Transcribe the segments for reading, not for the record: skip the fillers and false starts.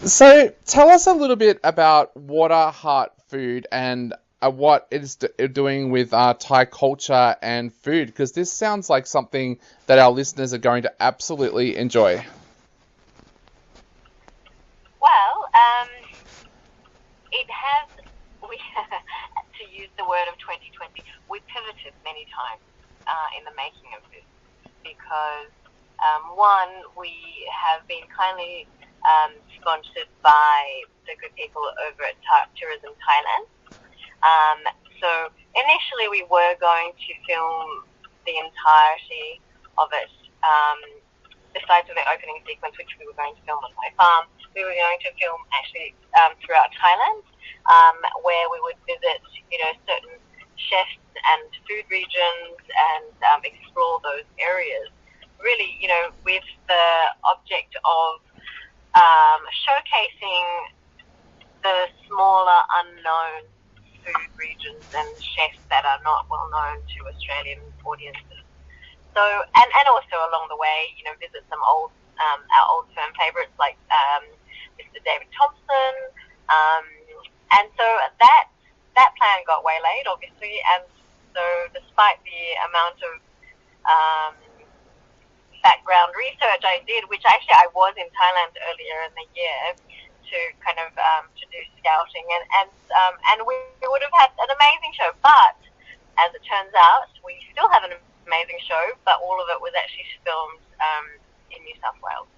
So tell us a little bit about Water Heart Food and what it is doing with Thai culture and food, because this sounds like something that our listeners are going to absolutely enjoy. Well, it has, we, to use the word of 2020, we pivoted many times in the making of this because, one, we have been kindly sponsored by the good people over at Tourism Thailand. Um, so initially we were going to film the entirety of it. Besides the opening sequence, which we were going to film on my farm, we were going to film actually throughout Thailand, where we would visit, certain chefs and food regions and explore those areas. Really, with the object of showcasing the smaller, unknown food regions and chefs that are not well known to Australian audiences. So, and also along the way, visit some our old firm favourites like Mr. David Thompson, um, and so that plan got waylaid, obviously, and so despite the amount of um, background research I did, which actually I was in Thailand earlier in the year to kind of to do scouting, and we would have had an amazing show, but as it turns out, we still have an amazing show, but all of it was actually filmed in New South Wales.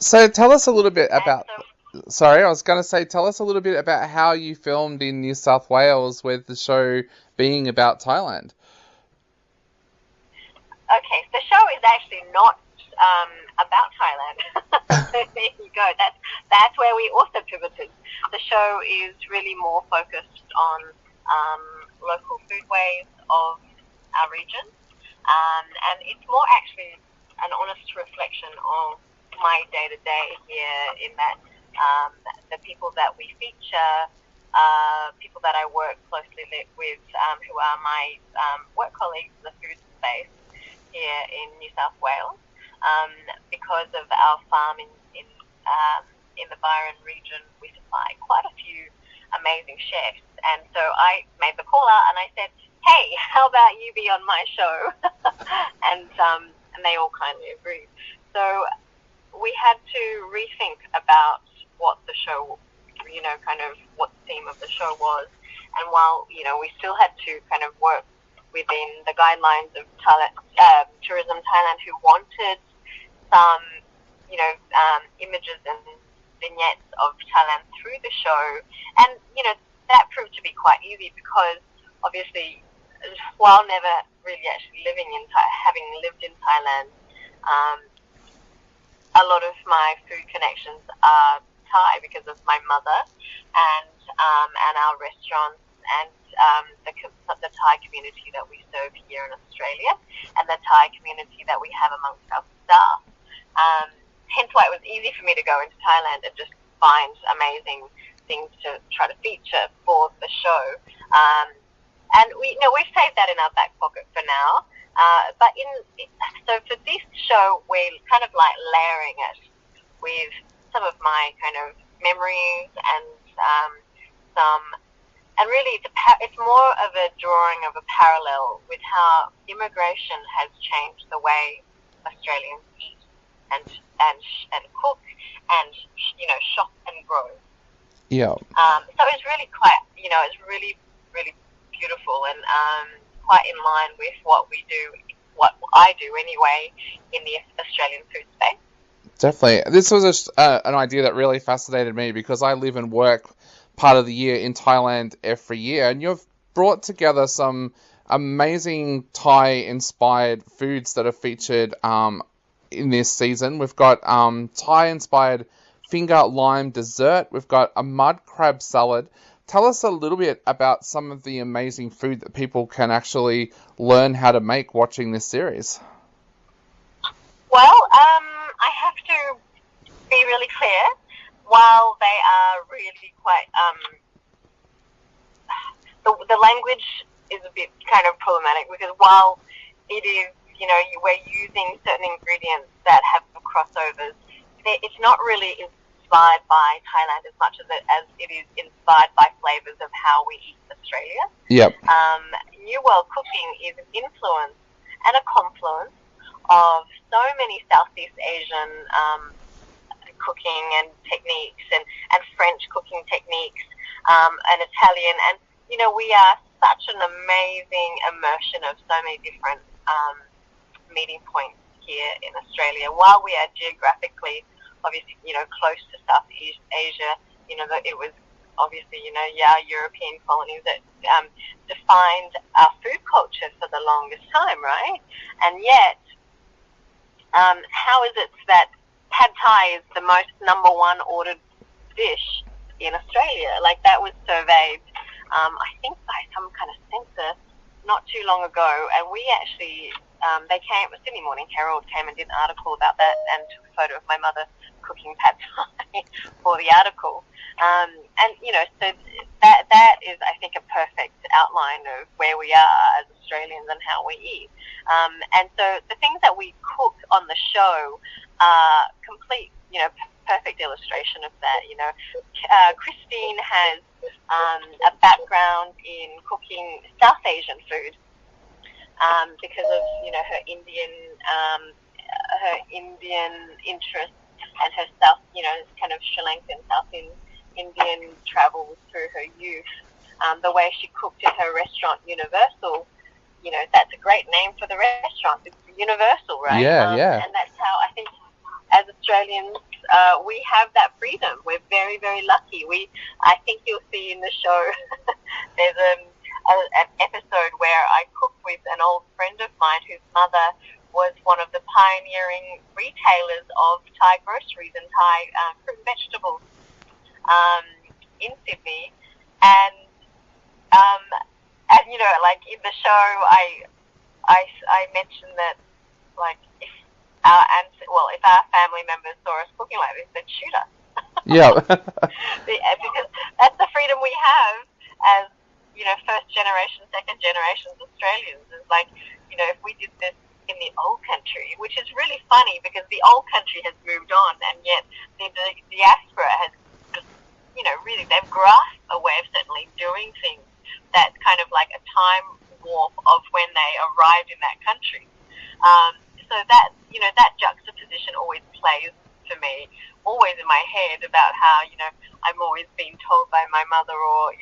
So tell us a little bit And about. so, Sorry, I was going to say, tell us a little bit about how you filmed in New South Wales, with the show being about Thailand. okay, the show is actually not about Thailand. So there you go. That's where we also pivoted. The show is really more focused on local foodways of our region, and it's more actually an honest reflection of my day-to-day here in that the people that we feature, people that I work closely with, who are my work colleagues in the food space here in New South Wales, because of our farm in the Byron region. We supply quite a few amazing chefs, and so I made the call out and I said, "Hey, how about you be on my show?" and they all kindly agreed. So we had to rethink about what the show, kind of what the theme of the show was, and while we still had to kind of work within the guidelines of Tourism Thailand, who wanted some, images and vignettes of Thailand through the show. And, that proved to be quite easy because obviously, while never really actually having lived in Thailand, a lot of my food connections are Thai because of my mother and our restaurants and the Thai community that we serve here in Australia and the Thai community that we have amongst our staff. Hence why it was easy for me to go into Thailand and just find amazing things to try to feature for the show. And we've saved that in our back pocket for now. But so for this show, we're kind of like layering it with some of my kind of memories and some, and really it's more of a drawing of a parallel with how immigration has changed the way Australians eat and cook and shop and grow. Yeah. So it's really quite it's really really beautiful and quite in line with what we do, what I do anyway in the Australian food space. Definitely. This was an idea that really fascinated me because I live and work part of the year in Thailand every year, and you've brought together some amazing Thai-inspired foods that are featured in this season. We've got Thai-inspired finger lime dessert. We've got a mud crab salad. Tell us a little bit about some of the amazing food that people can actually learn how to make watching this series. Well, I have to be really clear. While they are really quite, the language is a bit kind of problematic because while it is, we're using certain ingredients that have crossovers, it's not really inspired by Thailand as much as it is inspired by flavors of how we eat in Australia. Yep. New World Cooking is an influence and a confluence of so many Southeast Asian cooking and techniques and French cooking techniques and Italian. And, we are such an amazing immersion of so many different meeting points here in Australia. While we are geographically, obviously, close to Southeast Asia, it was obviously, our European colonies that defined our food culture for the longest time, right? And yet, how is it that pad thai is the most number one ordered dish in Australia? Like, that was surveyed, I think by some kind of census not too long ago, and we actually, Sydney Morning Herald came and did an article about that and took a photo of my mother cooking pad thai for the article. So that is, I think, a perfect outline of where we are as Australians and how we eat. And so the things that we cook on the show are complete, perfect illustration of that. Christine has a background in cooking South Asian food because of, her Indian interest and her South, kind of Sri Lankan South Indian travels through her youth. The way she cooked at her restaurant, Universal, that's a great name for the restaurant. It's Universal, right? Yeah. And that's how I think, as Australians, we have that freedom. We're very, very lucky. I think you'll see in the show there's an episode where I cook with an old friend of mine whose mother was one of the pioneering retailers of Thai groceries and Thai fruit and vegetables in Sydney. And like in the show, I mentioned that, like, if our family members saw us cooking like this, they'd shoot us. Yeah. Because that's the freedom we have as, first generation, second generation Australians. Is like, if we did this in the old country, which is really funny because the old country has moved on, and yet the diaspora has just, really, they've grasped a way of certainly doing things that's kind of like a time warp of when they arrived in that country. So that, that juxtaposition always plays for me, always in my head, about how, I'm always being told by my mother or,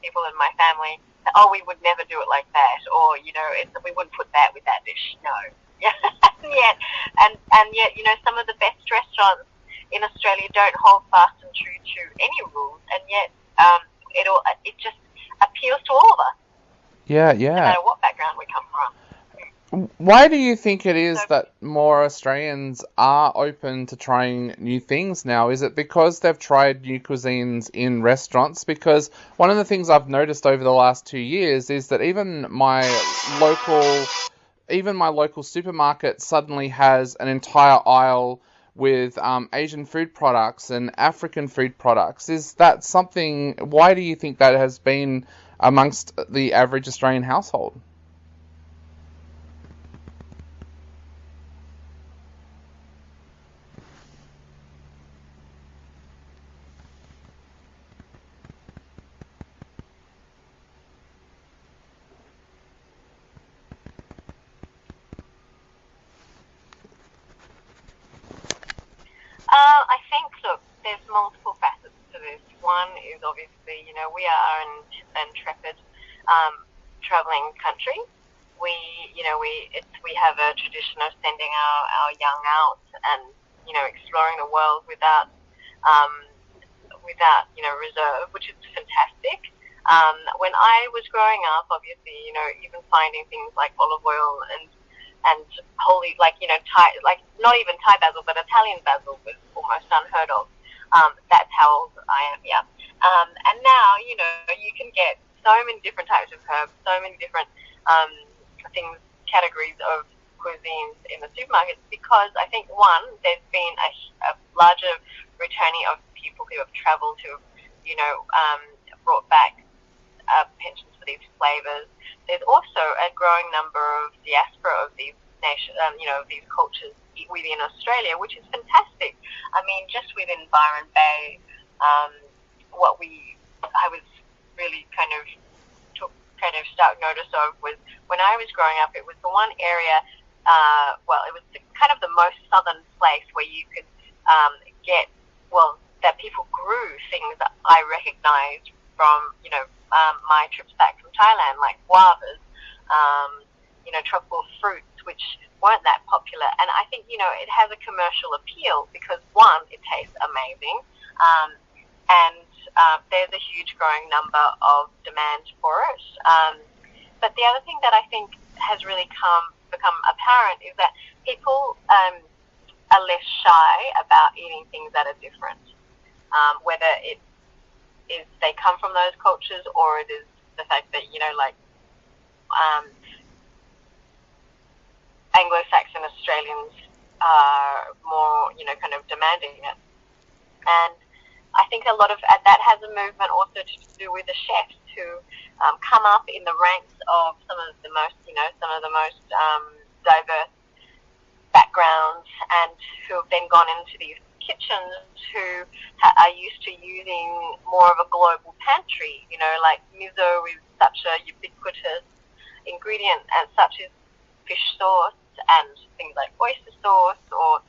people in my family that, oh, we would never do it like that, or, we wouldn't put that with that dish. No. and yet, some of the best restaurants in Australia don't hold fast and true to any rules, and yet it just appeals to all of us. Yeah. No matter what background we come from. Why do you think it is that more Australians are open to trying new things now? Is it because they've tried new cuisines in restaurants? Because one of the things I've noticed over the last 2 years is that even my local supermarket suddenly has an entire aisle with Asian food products and African food products. Is that something? Why do you think that has been amongst the average Australian household? I think, look, there's multiple facets to this. One is obviously, we are an intrepid traveling country. We have a tradition of sending our young out and, exploring the world without reserve, which is fantastic. When I was growing up, obviously, even finding things like olive oil and holy, Thai, not even Thai basil, but Italian basil was almost unheard of. That's how old I am, yeah. And now, you can get so many different types of herbs, so many different things, categories of cuisines in the supermarkets, because I think, one, there's been a larger returning of people who have travelled, who have, brought back penchants for these flavours. There's also a growing number of diaspora of these nations, of these cultures within Australia, which is fantastic. I mean, just within Byron Bay, I was really kind of stark notice of was when I was growing up. It was the one area, it was kind of the most southern place where you could that people grew things that I recognised from, my trips back from Thailand, like guavas, tropical fruits, which weren't that popular. And I think, it has a commercial appeal because, one, it tastes amazing, and there's a huge growing number of demand for it. But the other thing that I think has really become apparent is that people are less shy about eating things that are different, whether it is they come from those cultures or it is the fact that, Anglo-Saxon Australians are more, kind of demanding it. And I think a lot of that has a movement also to do with the chefs who come up in the ranks of some of the most diverse backgrounds, and who have then gone into these kitchens who are used to using more of a global pantry. Like miso is such a ubiquitous ingredient, and such is fish sauce and things like oyster sauce, or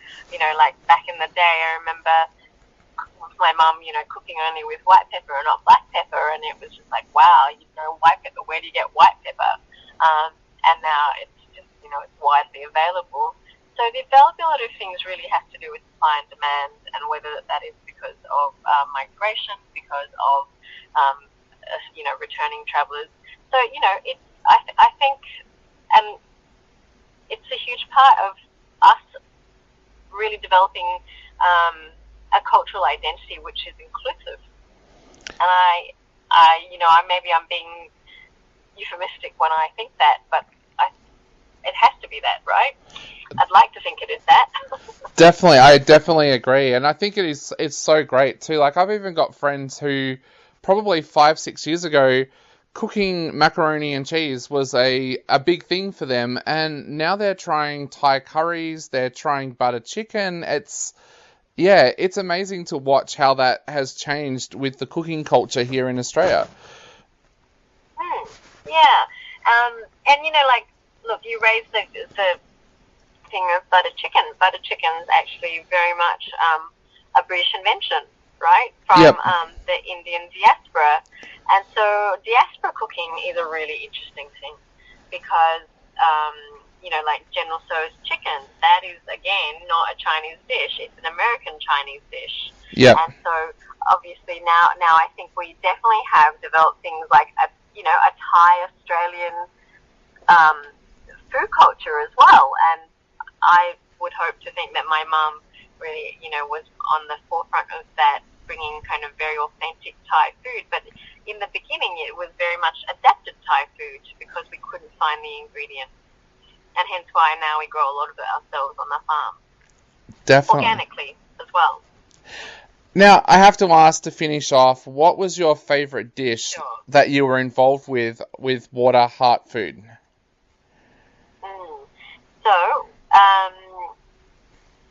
like back in the day, I remember my mum, cooking only with white pepper and not black pepper, and it was just like, wow, white pepper, where do you get white pepper? And now it's just, it's widely available. So the availability of things really has to do with supply and demand, and whether that is because of migration, because of returning travellers. So I think, and it's a huge part of us really developing a cultural identity which is inclusive. And maybe I'm being euphemistic when I think that, but it has to be that, right? I'd like to think it is that. Definitely, I definitely agree, and I think it's so great too. Like, I've even got friends who probably 5-6 years ago, cooking macaroni and cheese was a big thing for them, and now they're trying Thai curries, they're trying butter chicken. It's amazing to watch how that has changed with the cooking culture here in Australia. And look, you raised the thing of butter chicken. Butter chicken is actually very much a British invention, right, from the Indian diaspora. And so diaspora cooking is a really interesting thing because, like General Tso's chicken, that is, again, not a Chinese dish. It's an American Chinese dish. Yep. And so, obviously, now I think we definitely have developed things like, a Thai-Australian food culture as well. And I would hope to think that my mum really, was on the forefront of that, bringing kind of very authentic Thai food. But in the beginning, it was very much adapted Thai food because we couldn't find the ingredients. And hence why now we grow a lot of it ourselves on the farm. Definitely. Organically as well. Now, I have to ask, to finish off, what was your favourite dish that you were involved with Water Heart Food? So,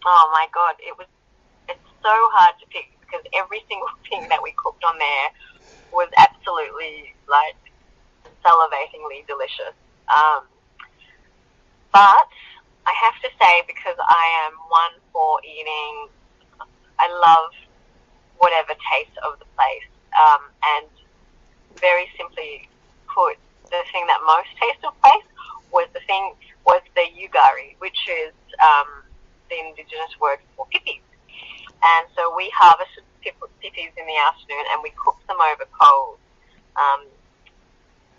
oh my God, it's so hard to pick because every single thing that we cooked on there was absolutely, salivatingly delicious. But I have to say, because I am one for eating, I love whatever taste of the place. And very simply put, the thing that most tasted of the place was the yugari, which is the indigenous word for pippies. And so we harvested pippies in the afternoon and we cooked them over coals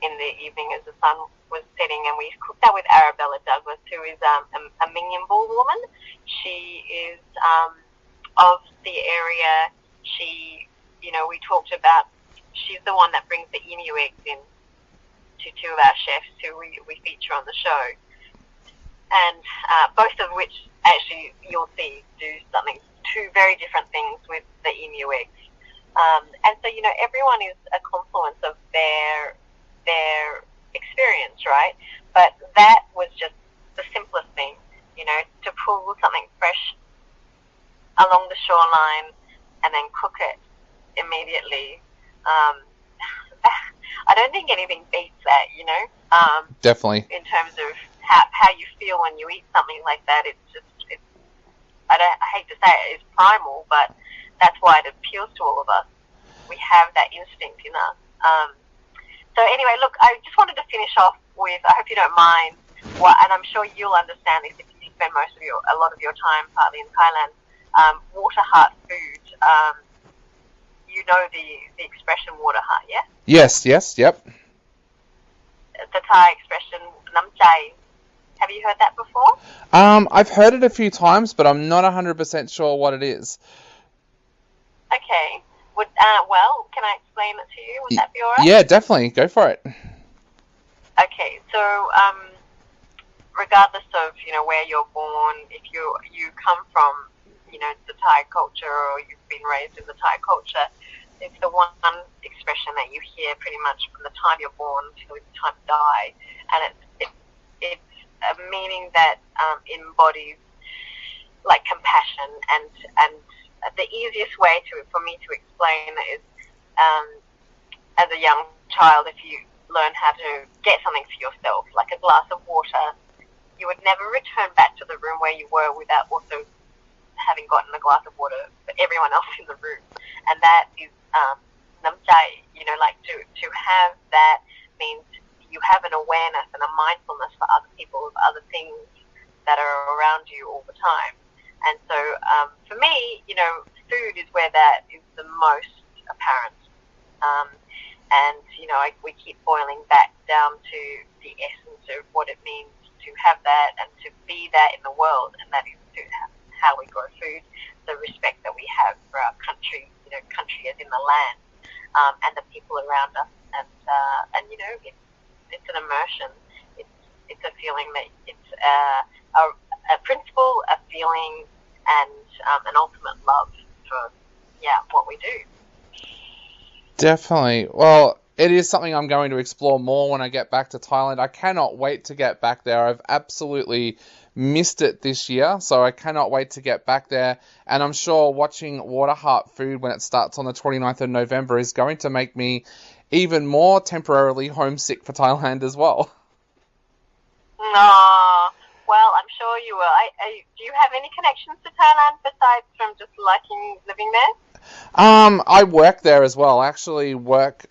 in the evening as the sun was setting, and we cooked that with Arabella Douglas, who is a Mingambul woman. She is of the area. She, we talked about, she's the one that brings the emu eggs in to two of our chefs who we feature on the show. And both of which, actually, you'll see, do two very different things with the emu eggs. And so, everyone is a confluence of their experience, right? But that was just the simplest thing. to pull something fresh along the shoreline and then cook it immediately. I don't think anything beats that, Definitely. in terms of how you feel when you eat something like that. I hate to say it, it's primal, but that's why it appeals to all of us. We have that instinct in us. So anyway, look, I just wanted to finish off with, I hope you don't mind, and I'm sure you'll understand this if you spend a lot of your time partly in Thailand, Water Heart Food. You know the expression water heart, yeah? Yes, yep. The Thai expression, nam chai. Have you heard that before? I've heard it a few times, but I'm not 100% sure what it is. Okay. Well, can I explain it to you? Would that be all right? Yeah, definitely. Go for it. Okay, so regardless of where you're born, if you come from the Thai culture or you've been raised in the Thai culture, it's the one expression that you hear pretty much from the time you're born till the time you die, and it's a meaning that embodies like compassion and the easiest way for me to explain is as a young child, if you learn how to get something for yourself, like a glass of water, you would never return back to the room where you were without also having gotten a glass of water for everyone else in the room. And that is nam chai, like to have that means you have an awareness and a mindfulness for other people, of other things that are around you all the time. And so for me, food is where that is the most apparent. We keep boiling back down to the essence of what it means to have that and to be that in the world, and that is to how we grow food, the respect that we have for our country, country as in the land, and the people around us, and it's an immersion. It's a feeling that it's a principle, a feeling, and an ultimate love for what we do. Definitely. Well, it is something I'm going to explore more when I get back to Thailand. I cannot wait to get back there. I've absolutely missed it this year, so I cannot wait to get back there. And I'm sure watching Water Heart Food when it starts on the 29th of November is going to make me even more temporarily homesick for Thailand as well. No, well, I'm sure you will. Do you have any connections to Thailand besides from just liking living there? I work there as well. I actually work